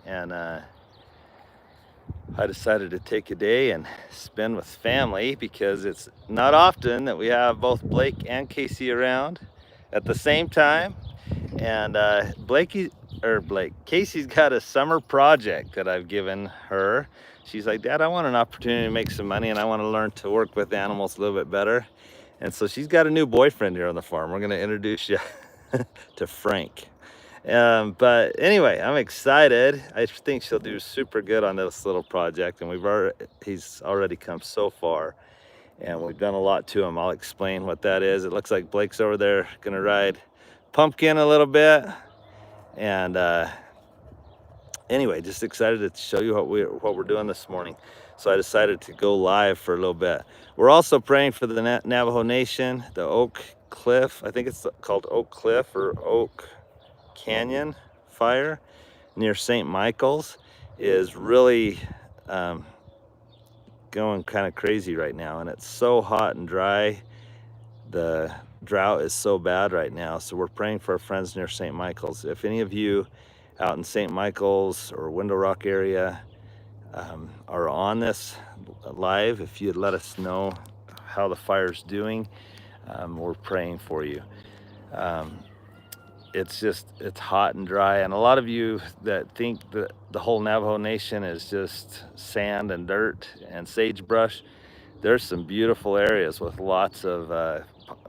and I decided to take a day and spend with family because it's not often that we have both Blake and Kaci around at the same time. And Kaci's got a summer project that I've given her. She's like, Dad, I want an opportunity to make some money and I want to learn to work with animals a little bit better. And so she's got a new boyfriend here on the farm. We're going to introduce you to Frank. But anyway, I'm excited. I think she'll do super good on this little project, and he's already come so far, and we've done a lot to him. I'll explain what that is. It looks like Blake's over there gonna ride Pumpkin a little bit, and anyway, just excited to show you what we're doing this morning. So I decided to go live for a little bit. We're also praying for the Navajo Nation. The Oak Cliff, I think it's called Oak Cliff or Oak Canyon fire near St. Michael's is really going kind of crazy right now, and it's so hot and dry. The drought is so bad right now, so we're praying for our friends near St. Michael's. If any of you out in St. Michael's or Window Rock area are on this live, if you'd let us know how the fire's doing, we're praying for you. It's hot and dry, and a lot of you that think that the whole Navajo Nation is just sand and dirt and sagebrush, there's some beautiful areas with lots of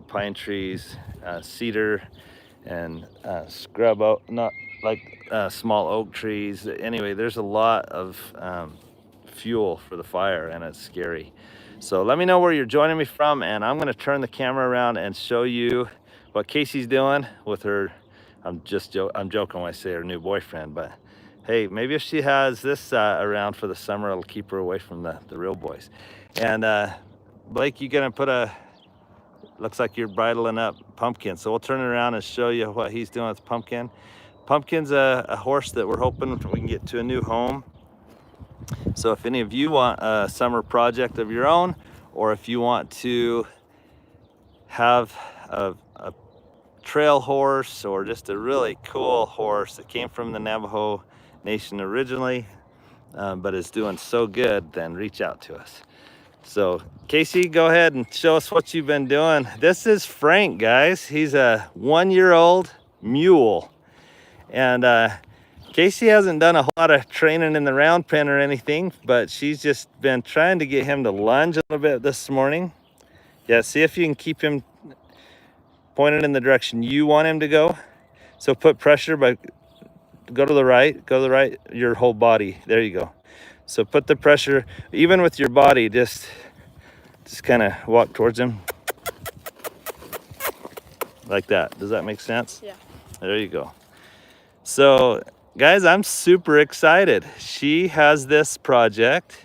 pine trees, cedar, and scrub oak, not like small oak trees. Anyway, there's a lot of fuel for the fire, and it's scary. So let me know where you're joining me from, and I'm going to turn the camera around and show you what Kaci's doing with her. I'm joking when I say her new boyfriend, but hey, maybe if she has this around for the summer, it'll keep her away from the real boys. And Blake, you're gonna looks like you're bridling up Pumpkin. So we'll turn it around and show you what he's doing with Pumpkin. Pumpkin's a horse that we're hoping we can get to a new home. So if any of you want a summer project of your own, or if you want to have a trail horse or just a really cool horse that came from the Navajo Nation originally, but is doing so good, then reach out to us. So Kaci, go ahead and show us what you've been doing. This is Frank, guys. He's a 1-year-old mule, and Kaci hasn't done a whole lot of training in the round pen or anything, but she's just been trying to get him to lunge a little bit this morning. Yeah, see if you can keep him pointed in the direction you want him to go. So put pressure, but go to the right, your whole body. There you go. So put the pressure, even with your body, just kind of walk towards him. Like that. Does that make sense? Yeah. There you go. So guys, I'm super excited. She has this project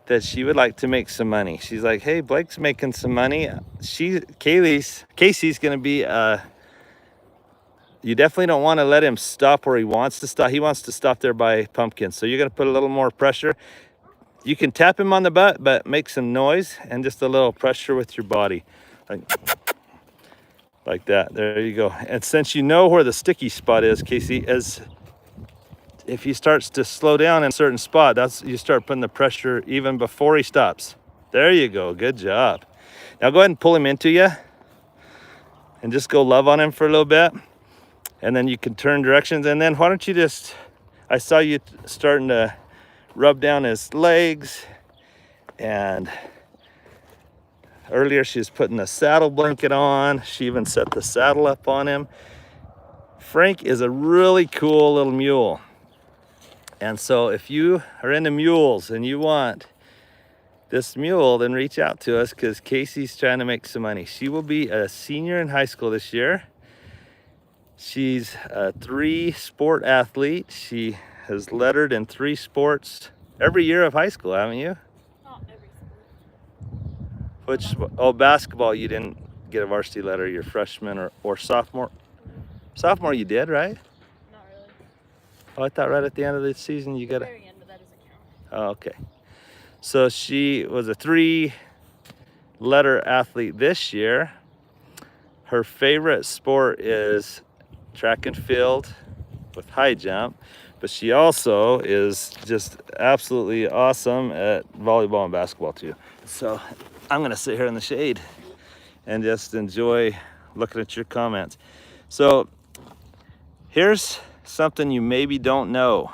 that she would like to make some money. She's like, hey, Blake's making some money. Kaci's gonna be, you definitely don't want to let him stop where he wants to stop. He wants to stop there by Pumpkin. So you're gonna put a little more pressure. You can tap him on the butt, but make some noise and just a little pressure with your body. Like that, there you go. And since you know where the sticky spot is, Kaci, if he starts to slow down in a certain spot, you start putting the pressure even before he stops. There you go, good job. Now go ahead and pull him into you and just go love on him for a little bit. And then you can turn directions. And then why don't you I saw you starting to rub down his legs. And earlier she was putting the saddle blanket on. She even set the saddle up on him. Frank is a really cool little mule. And so if you are into mules and you want this mule, then reach out to us because Kaci's trying to make some money. She will be a senior in high school this year. She's a 3-sport athlete. She has lettered in 3 sports every year of high school, haven't you? Not every sport. Oh, basketball, you didn't get a varsity letter your freshman or sophomore. Sophomore you did, right? Not really. Oh, I thought right at the end of the season you got a... Very end, but that doesn't count. Oh, okay. So she was a 3-letter athlete this year. Her favorite sport is track and field with high jump, but she also is just absolutely awesome at volleyball and basketball too. So I'm gonna sit here in the shade and just enjoy looking at your comments. So here's something you maybe don't know.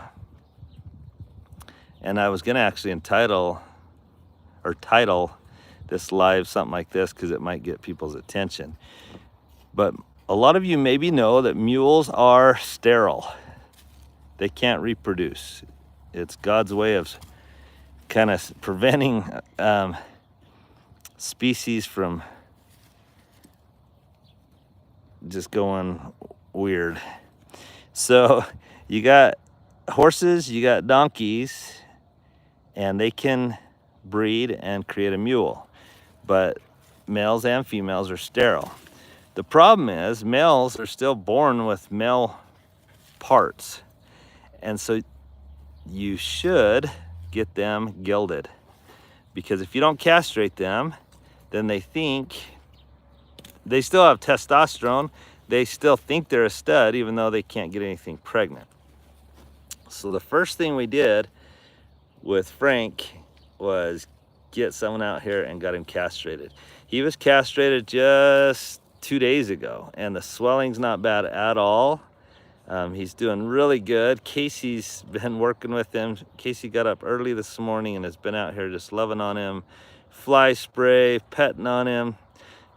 And I was gonna actually title this live something like this because it might get people's attention. But a lot of you maybe know that mules are sterile. They can't reproduce. It's God's way of kind of preventing species from just going weird. So you got horses, you got donkeys, and they can breed and create a mule, but males and females are sterile. The problem is males are still born with male parts, and so you should get them gilded, because if you don't castrate them, then they still have testosterone. They still think they're a stud even though they can't get anything pregnant. So the first thing we did with Frank was get someone out here and got him castrated. He was castrated just 2 days ago, and the swelling's not bad at all. He's doing really good. Kaci'S been working with him. Kaci got up early this morning and has been out here just loving on him, fly spray, petting on him.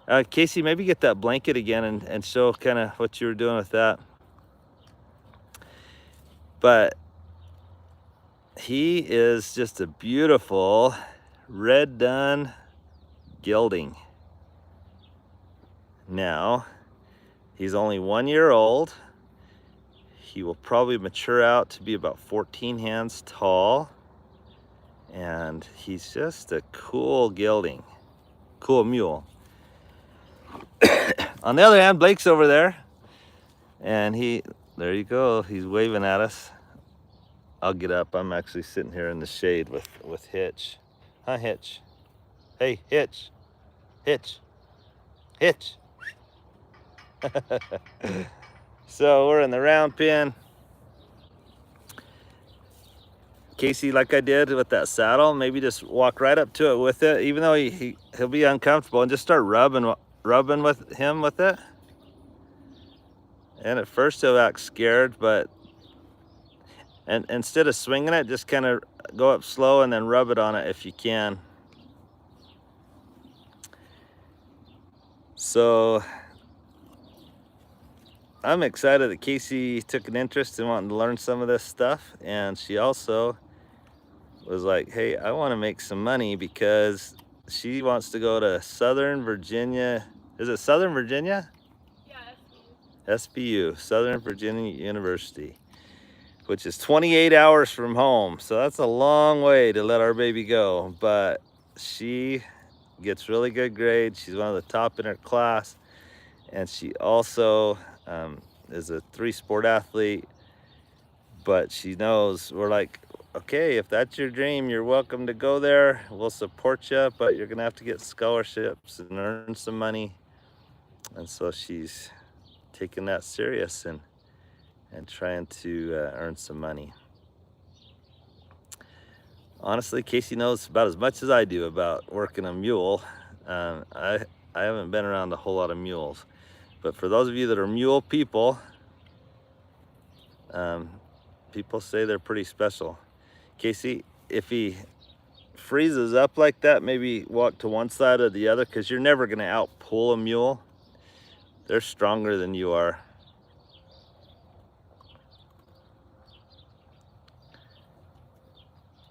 Kaci, maybe get that blanket again and show kind of what you were doing with that. But he is just a beautiful red dun gelding. Now, he's only 1 year old. He will probably mature out to be about 14 hands tall. And he's just a cool gelding, cool mule. On the other hand, Blake's over there. And there you go, he's waving at us. I'll get up. I'm actually sitting here in the shade with Hitch. Hi, Hitch. Hey, Hitch. Hitch. Hitch. So we're in the round pen. Kaci, like I did with that saddle, maybe just walk right up to it with it, even though he'll be uncomfortable, and just start rubbing with him with it. And at first he'll act scared, and instead of swinging it, just kind of go up slow and then rub it on it if you can. So I'm excited that Kaci took an interest in wanting to learn some of this stuff, and she also was like, hey, I want to make some money because she wants to go to Southern Virginia. Is it Southern Virginia? Yeah, SVU, Southern Virginia University, which is 28 hours from home. So that's a long way to let our baby go. But she gets really good grades. She's one of the top in her class. And she also is a 3-sport athlete. But she knows, we're like, okay, if that's your dream, you're welcome to go there. We'll support you, but you're gonna have to get scholarships and earn some money. And so she's taking that serious and trying to earn some money. Honestly, Kaci knows about as much as I do about working a mule. I haven't been around a whole lot of mules, but for those of you that are mule people, people say they're pretty special. Kaci, if he freezes up like that, maybe walk to one side or the other, because you're never going to outpull a mule. They're stronger than you are.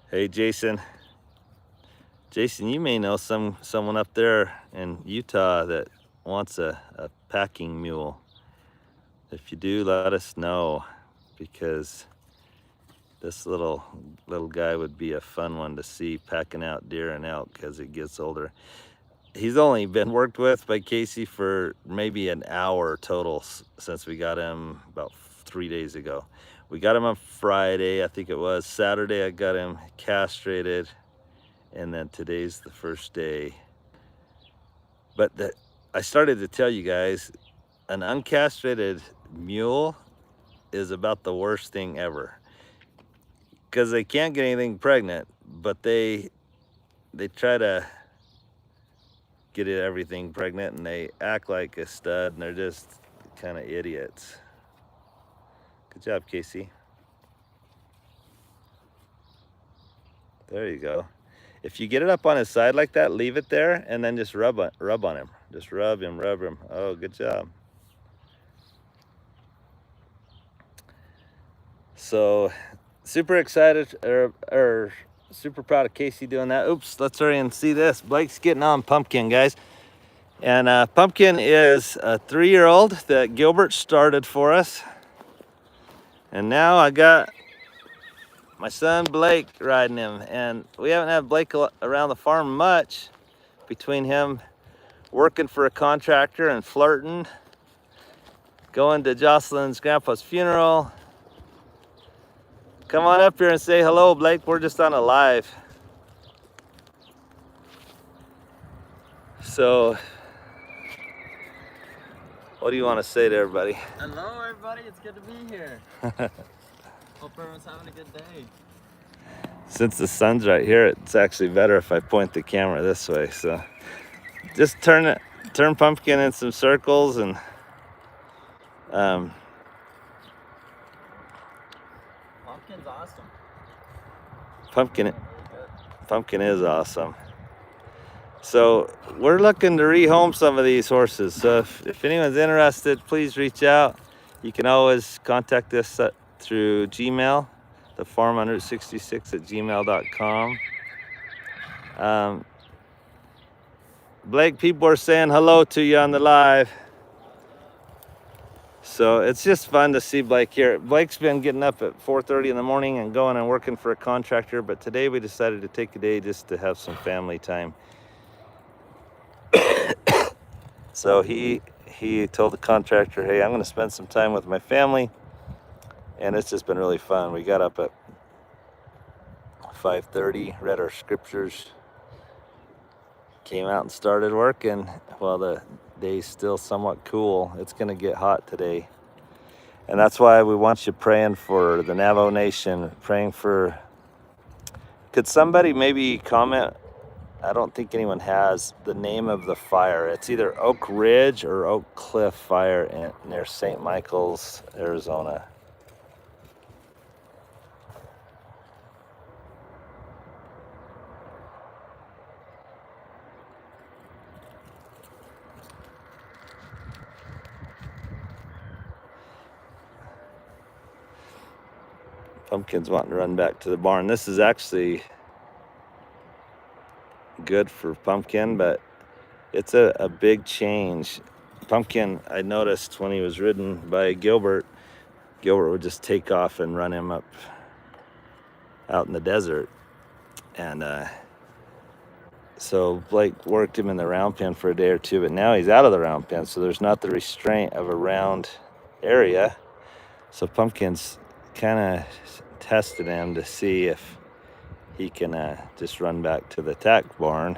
Hey, Jason. Jason, you may know someone up there in Utah that wants a packing mule. If you do, let us know, because this little guy would be a fun one to see packing out deer and elk as he gets older. He's only been worked with by Kaci for maybe an hour total since we got him about 3 days ago. We got him on Friday, I think it was. Saturday I got him castrated, and then today's the first day. But I started to tell you guys, an uncastrated mule is about the worst thing ever. because they can't get anything pregnant, but they try to get everything pregnant, and they act like a stud, and they're just kind of idiots. Good job, Casey. There you go. If you get it up on his side like that, leave it there, and then just rub on him. Just rub him. Oh, good job. So, super excited, or super proud of Casey doing that. Oops, let's hurry and see this. Blake's getting on Pumpkin, guys. And Pumpkin is a 3-year-old that Gilbert started for us. And now I got my son Blake riding him. And we haven't had Blake around the farm much, between him working for a contractor and flirting, going to Jocelyn's grandpa's funeral. Come on up here and say hello, Blake. We're just on a live. So, what do you want to say to everybody? Hello, everybody. It's good to be here. Hope everyone's having a good day. Since the sun's right here, it's actually better if I point the camera this way. So, just turn Pumpkin in some circles, and Pumpkin's awesome. Pumpkin is awesome. So we're looking to rehome some of these horses. So if anyone's interested, please reach out. You can always contact us through Gmail, thefarm166@gmail.com. Blake, people are saying hello to you on the live. So it's just fun to see Blake here. Blake's been getting up at 4:30 in the morning and going and working for a contractor, but today we decided to take a day just to have some family time. So he told the contractor, hey, I'm going to spend some time with my family, and it's just been really fun. We got up at 5:30, read our scriptures, came out and started working while the day's still somewhat cool. It's going to get hot today, and that's why we want you praying for the Navajo Nation, praying for, could somebody maybe comment, I don't think anyone has, the name of the fire. It's either Oak Ridge or Oak Cliff Fire near St. Michael's, Arizona. Pumpkin's wanting to run back to the barn. This is actually good for Pumpkin, but it's a big change. Pumpkin, I noticed when he was ridden by Gilbert would just take off and run him up out in the desert. And so Blake worked him in the round pen for a day or two, but now he's out of the round pen, so there's not the restraint of a round area. So Pumpkin's kind of tested him to see if he can just run back to the tack barn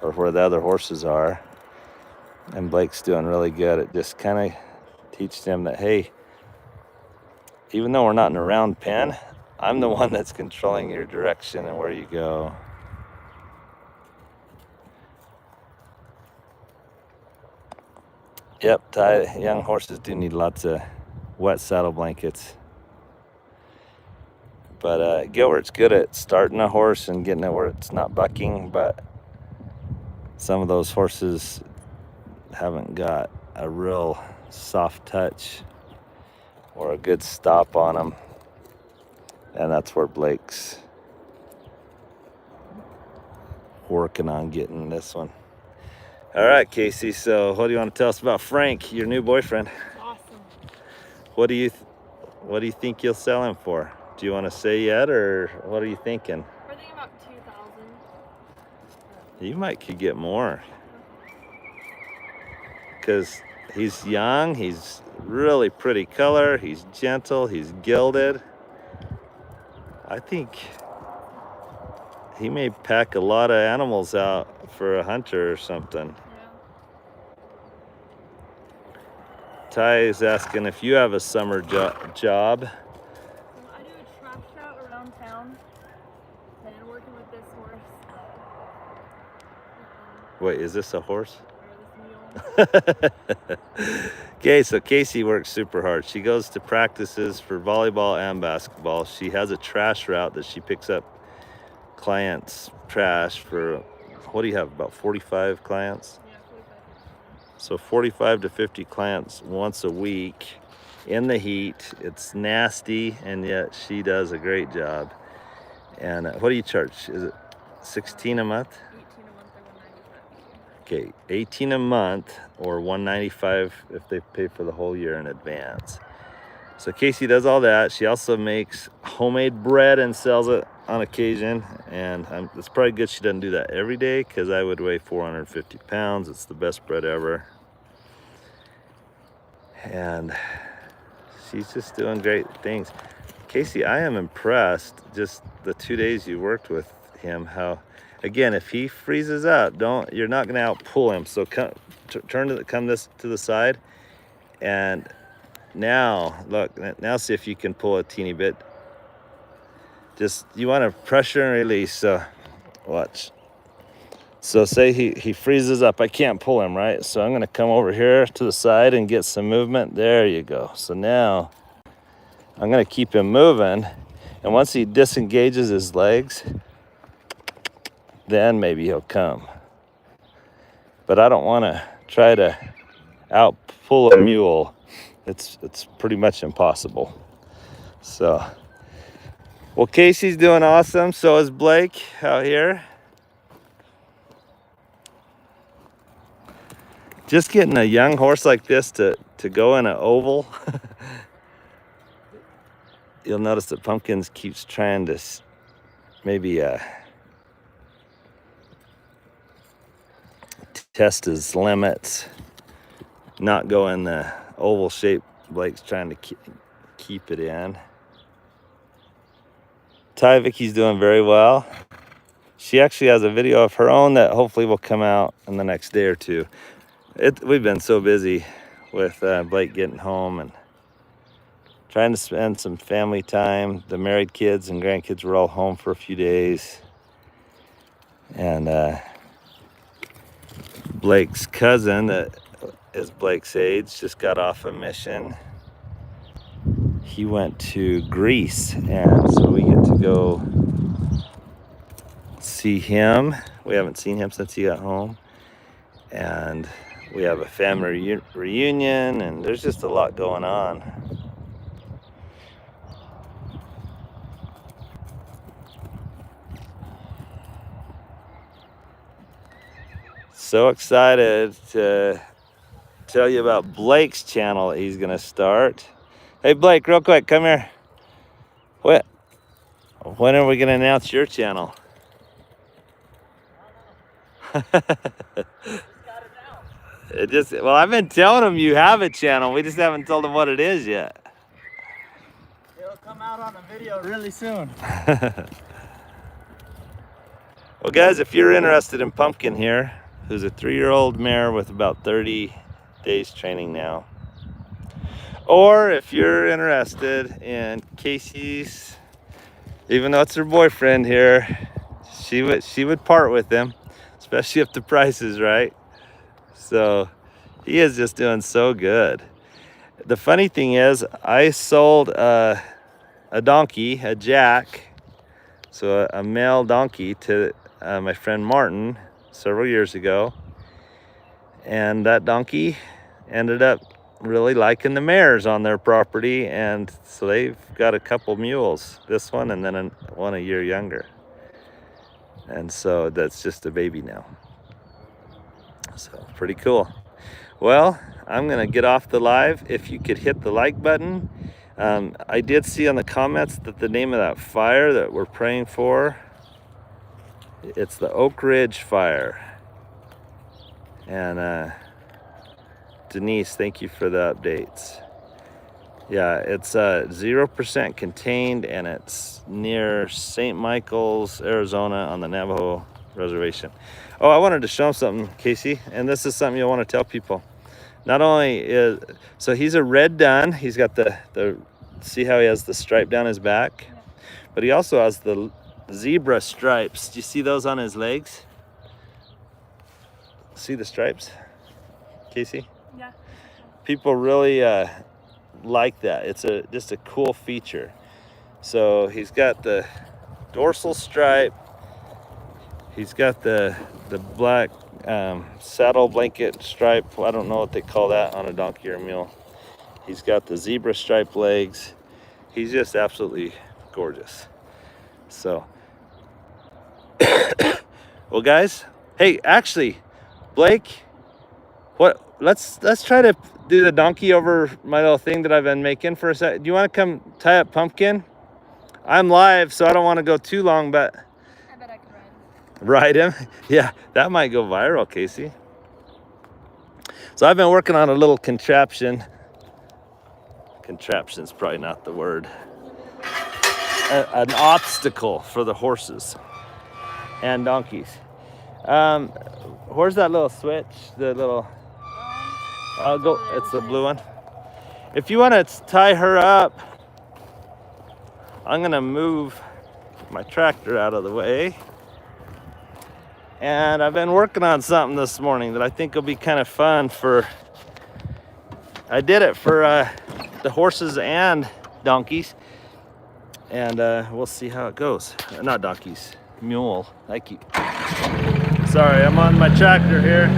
or where the other horses are. And Blake's doing really good at just kind of teaching him that, hey, even though we're not in a round pen, I'm the one that's controlling your direction and where you go. Yep, young horses do need lots of wet saddle blankets. But Gilbert's good at starting a horse and getting it where it's not bucking, but some of those horses haven't got a real soft touch or a good stop on them. And that's where Blake's working on getting this one. All right, Casey, so what do you want to tell us about Frank, your new boyfriend? Awesome. What do you think you'll sell him for? Do you want to say yet, or what are you thinking? We're thinking about 2,000. You could get more. Because he's young, he's really pretty color, he's gentle, he's gilded. I think he may pack a lot of animals out for a hunter or something. Yeah. Ty is asking if you have a summer job. I do a trap shout around around town. Been working with this horse. Wait, is this a horse? Or this mule. Okay, so Kaci works super hard. She goes to practices for volleyball and basketball. She has a trash route that she picks up clients' trash for, what do you have, about 45 clients? Yeah, 45. So 45 to 50 clients once a week in the heat. It's nasty, and yet she does a great job. And what do you charge? Is it 16 a month? 18 a month or 195. Okay, 18 a month or 195 if they pay for the whole year in advance. So Kaci does all that. She also makes homemade bread and sells it on occasion. And it's probably good she doesn't do that every day, because I would weigh 450 pounds. It's the best bread ever. And she's just doing great things. Kaci, I am impressed just the 2 days you worked with him, how, again, if he freezes up, you're not gonna outpull him. So come this to the side, and now look, now see if you can pull a teeny bit. Just, you want to pressure and release. So watch. So say he freezes up, I can't pull him, right? So I'm gonna come over here to the side and get some movement. There you go. So now I'm gonna keep him moving, and once he disengages his legs, then maybe he'll come. But I don't want to try to outpull a mule. It's pretty much impossible. So, well, Kaci's doing awesome. So is Blake out here. Just getting a young horse like this to go in an oval. You'll notice that Pumpkins keeps trying to maybe test his limits, not go in the oval shape Blake's trying to keep it in. Tyvicky's doing very well. She actually has a video of her own that hopefully will come out in the next day or two. We've been so busy with Blake getting home and trying to spend some family time. The married kids and grandkids were all home for a few days. And Blake's cousin, that is Blake's age, just got off a mission. He went to Greece, and so we get to go see him. We haven't seen him since he got home. And we have a family reunion, and there's just a lot going on. So excited to tell you about Blake's channel that he's gonna start. Hey Blake, real quick, come here. When are we gonna announce your channel? Well, I've been telling him you have a channel. We just haven't told him what it is yet. It'll come out on a video really soon. Well, guys, if you're interested in Pumpkin here, who's a 3-year-old mare with about 30 days training now, or if you're interested in Kaci'S, even though it's her boyfriend here, she would part with him, especially if the price is right. So he is just doing so good. The funny thing is, I sold a donkey, a jack, so a male donkey, to my friend Martin several years ago, and that donkey ended up really liking the mares on their property, and so they've got a couple mules, this one and then one a year younger, and so that's just a baby now. So pretty cool. Well, I'm gonna get off the live. If you could hit the like button. I did see on the comments that the name of that fire that we're praying for, it's the Oak Ridge fire. And Denise, thank you for the updates. Yeah, it's 0% contained, and it's near St. Michael's, Arizona, on the Navajo reservation. Oh, I wanted to show them something, Kaci, and this is something you'll want to tell people. Not only so he's a red dun. He's got the see how he has the stripe down his back? Yeah. but he also has the zebra stripes. Do you see those on his legs? See the stripes, Casey? Yeah. People really like that. It's just a cool feature. So he's got the dorsal stripe. He's got the black saddle blanket stripe. I don't know what they call that on a donkey or a mule. He's got the zebra stripe legs. He's just absolutely gorgeous. So, well, guys, hey, actually, Blake, let's try to do the donkey over my little thing that I've been making for a sec. Do you want to come tie up Pumpkin? I'm live, so I don't want to go too long, but I bet I could ride. ride him. Yeah, that might go viral, Casey. So I've been working on a little contraption. Contraption's probably not the word. An obstacle for the horses and donkeys. Where's that little switch? The little, I'll go, it's the blue one. If you want to tie her up, I'm gonna move my tractor out of the way. And I've been working on something this morning that I think will be kind of fun I did it for the horses and donkeys. And we'll see how it goes. Not donkeys, mule. Sorry, I'm on my tractor here.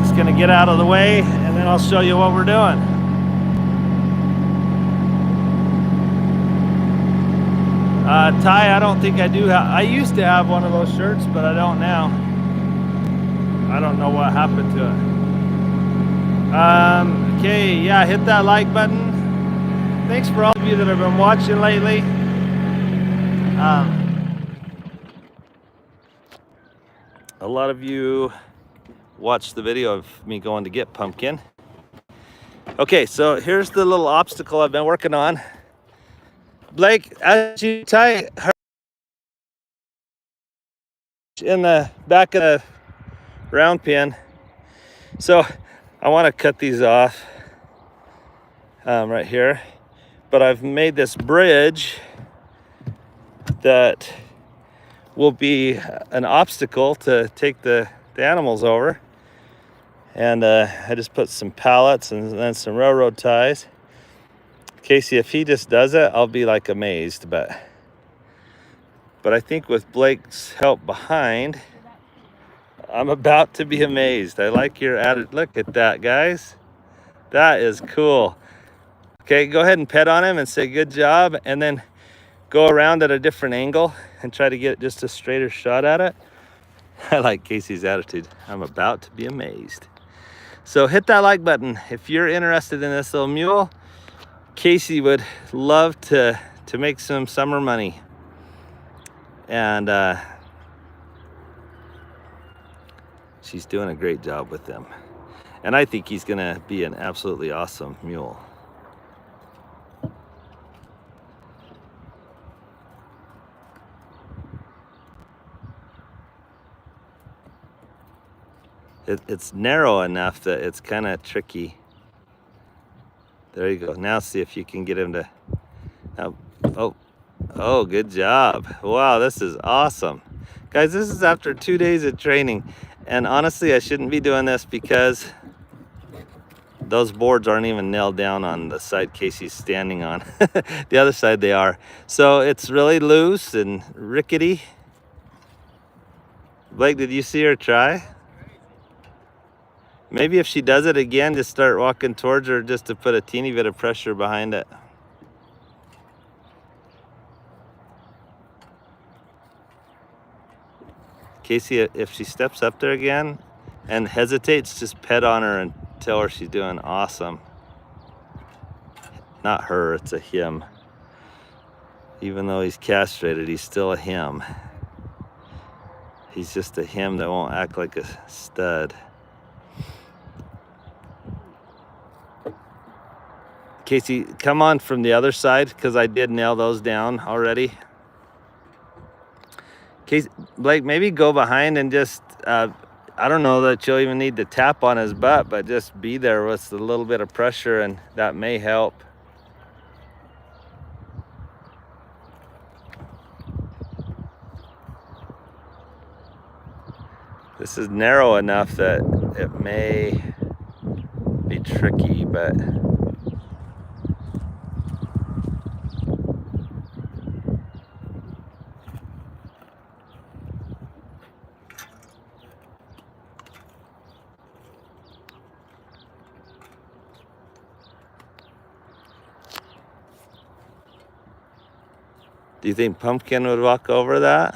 Just gonna get out of the way and then I'll show you what we're doing. Tie, I don't think I do I used to have one of those shirts, but I don't now. I don't know what happened to it. Okay, yeah, hit that like button. Thanks for all of you that have been watching lately. A lot of you watched the video of me going to get Pumpkin. Okay, so here's the little obstacle I've been working on. Blake, as you tie her in the back of the round pin, so I want to cut these off right here, but I've made this bridge that will be an obstacle to take the animals over. And I just put some pallets and then some railroad ties. Casey, if he just does it, I'll be like amazed, but I think with Blake's help behind, I'm about to be amazed. I like your attitude. Look at that, guys. That is cool. Okay, go ahead and pet on him and say good job, and then go around at a different angle and try to get just a straighter shot at it. I like Casey's attitude. I'm about to be amazed. So hit that like button if you're interested in this little mule. Casey would love to make some summer money. And she's doing a great job with them. And I think he's gonna be an absolutely awesome mule. It's narrow enough that it's kind of tricky. There you go. Now see if you can get him to, oh, good job. Wow, this is awesome. Guys, this is after 2 days of training. And honestly, I shouldn't be doing this because those boards aren't even nailed down on the side Casey's standing on. The other side they are. So it's really loose and rickety. Blake, did you see her try? Maybe if she does it again, just start walking towards her just to put a teeny bit of pressure behind it. Casey, if she steps up there again and hesitates, just pet on her and tell her she's doing awesome. Not her, it's a him. Even though he's castrated, he's still a him. He's just a him that won't act like a stud. Casey, come on from the other side because I did nail those down already. Casey, Blake, maybe go behind and just I don't know that you'll even need to tap on his butt, but just be there with a little bit of pressure, and that may help. This is narrow enough that it may be tricky, but do you think Pumpkin would walk over that?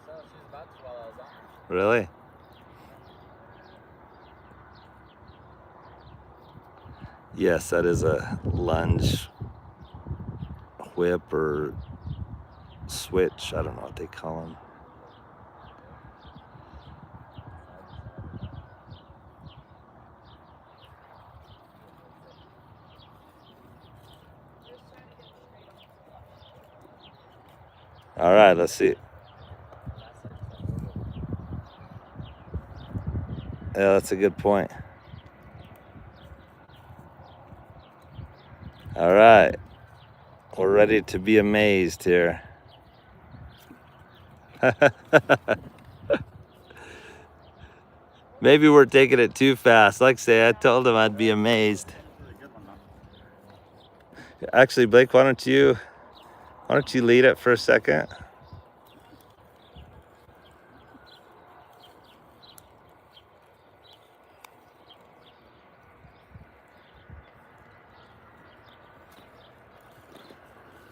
So she's about to while I was on. Really? Yes, that is a lunge whip or switch. I don't know what they call them. All right, let's see. Yeah, that's a good point. All right, we're ready to be amazed here. Maybe we're taking it too fast. Like I say, I told him I'd be amazed. Actually, Blake, why don't you lead it for a second?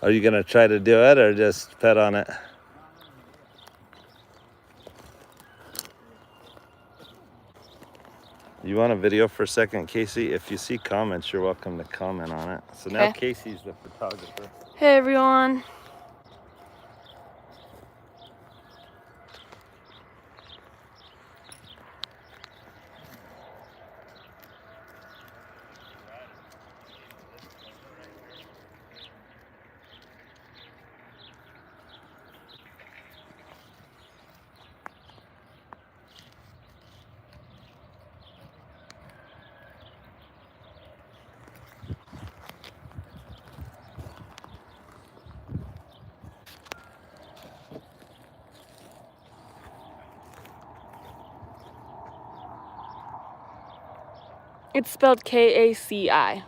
Are you gonna try to do it or just pet on it? You want a video for a second, Kaci? If you see comments, you're welcome to comment on it. So now Okay. Kaci's the photographer. Hey everyone. It's spelled Kaci.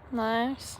Nice.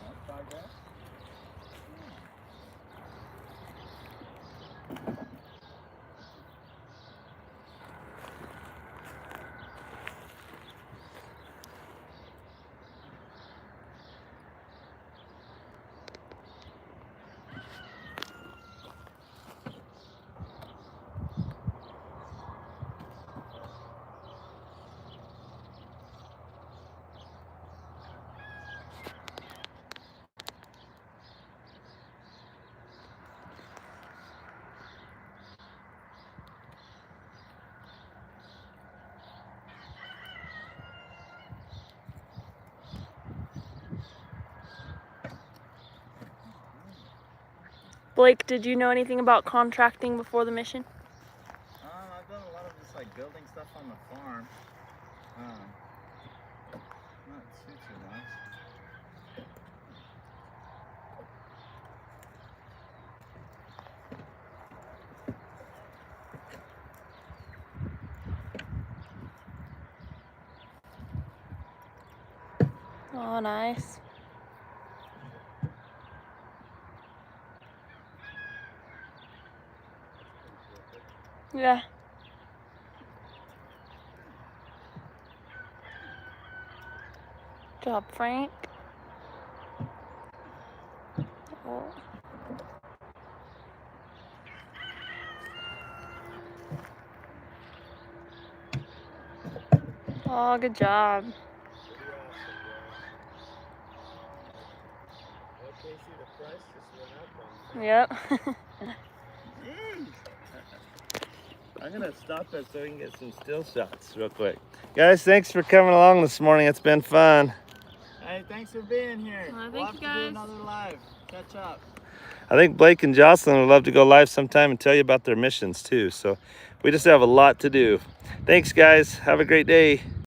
Blake, did you know anything about contracting before the mission? I've done a lot of just like building stuff on the farm. Not too much. Oh, nice. Yeah. job, Frank. Oh. Oh, good job. Yep. I'm gonna stop it so we can get some still shots real quick. Guys, thanks for coming along this morning. It's been fun. Hey, thanks for being here. Thank We'll have you, to guys. do another live. Catch up. I think Blake and Jocelyn would love to go live sometime and tell you about their missions too. So we just have a lot to do. Thanks, guys. Have a great day.